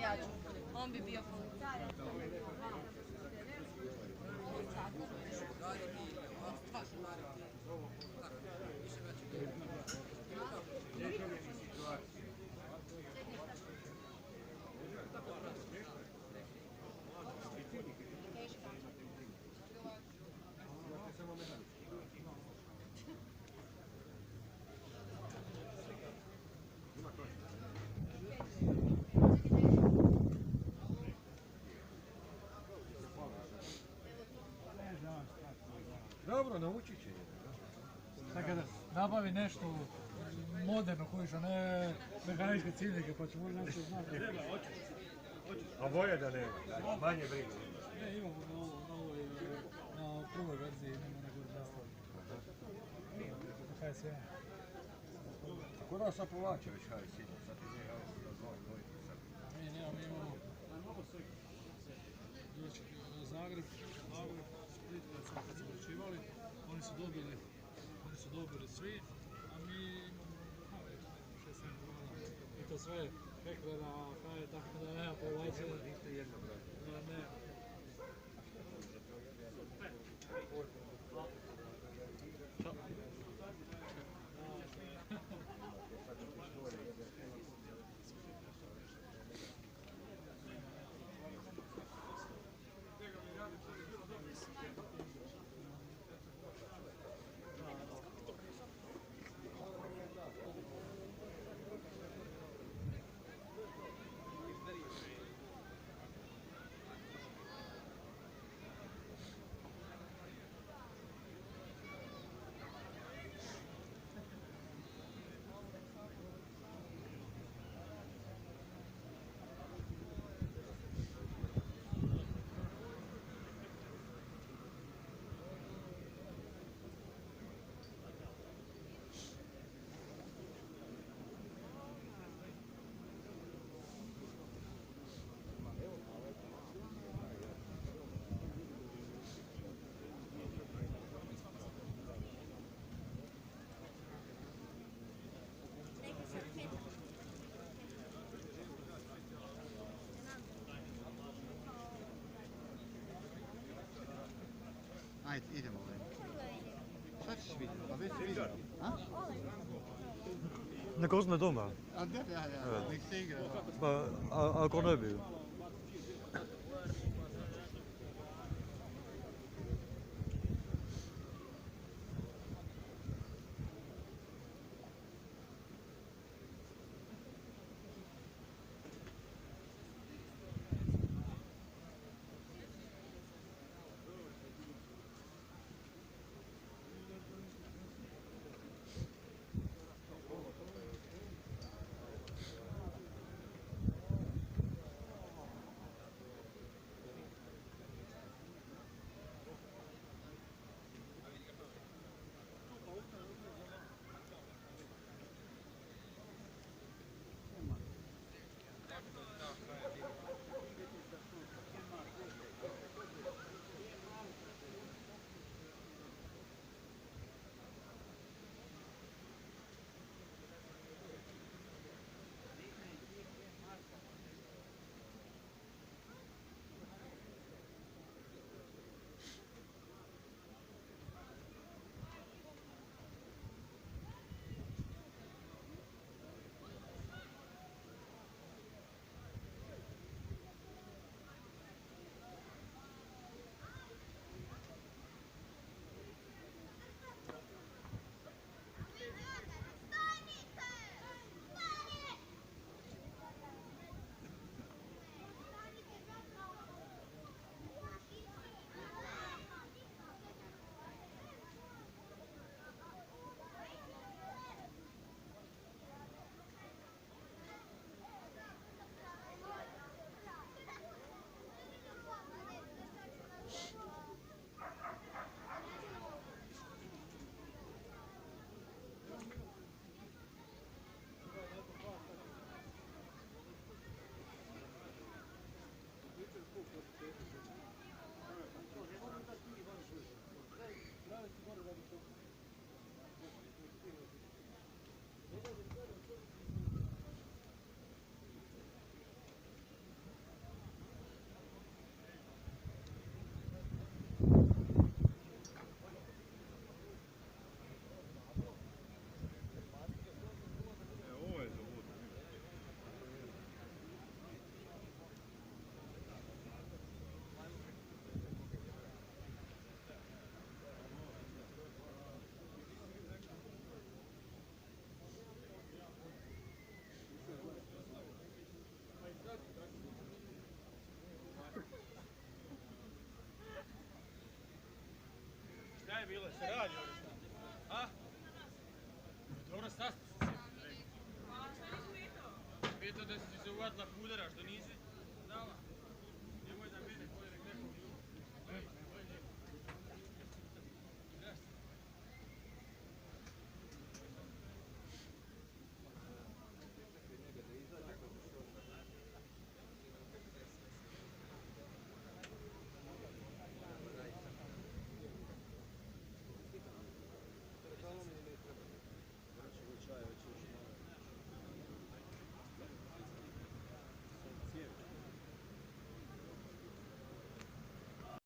Ja ću. On bi bio funkcionaran. Dobro, naučit će. Tako da nabavi nešto moderno kojiš, a ne mehaničke ciljnike, pa će možda nešto znati. A boje da nema, manje briga. Ne, imamo na prvoj verziji, imamo nego zastavu. Na HSV. Kako da sad povlače već HSV, sad ti nije sad. Mi imamo doći Zagreb, Split, kad su odlučivali, oni su dobili svi, a mi imamo 6-7 godina. I to sve Heklera, Haje, tako da nema povlačenja. Niste jedno, brate. Ne. Ajde, idemo. Šta ćeš vidjeti? Pa već vidio. A? Neka uzme doma. A da, nek se igra. Pa, ako ne bi. Bilo se radi ovdje šta? A? Dobro, sasti se sjeti. Pitao da si se uvatila pudara, što nisi? Dala.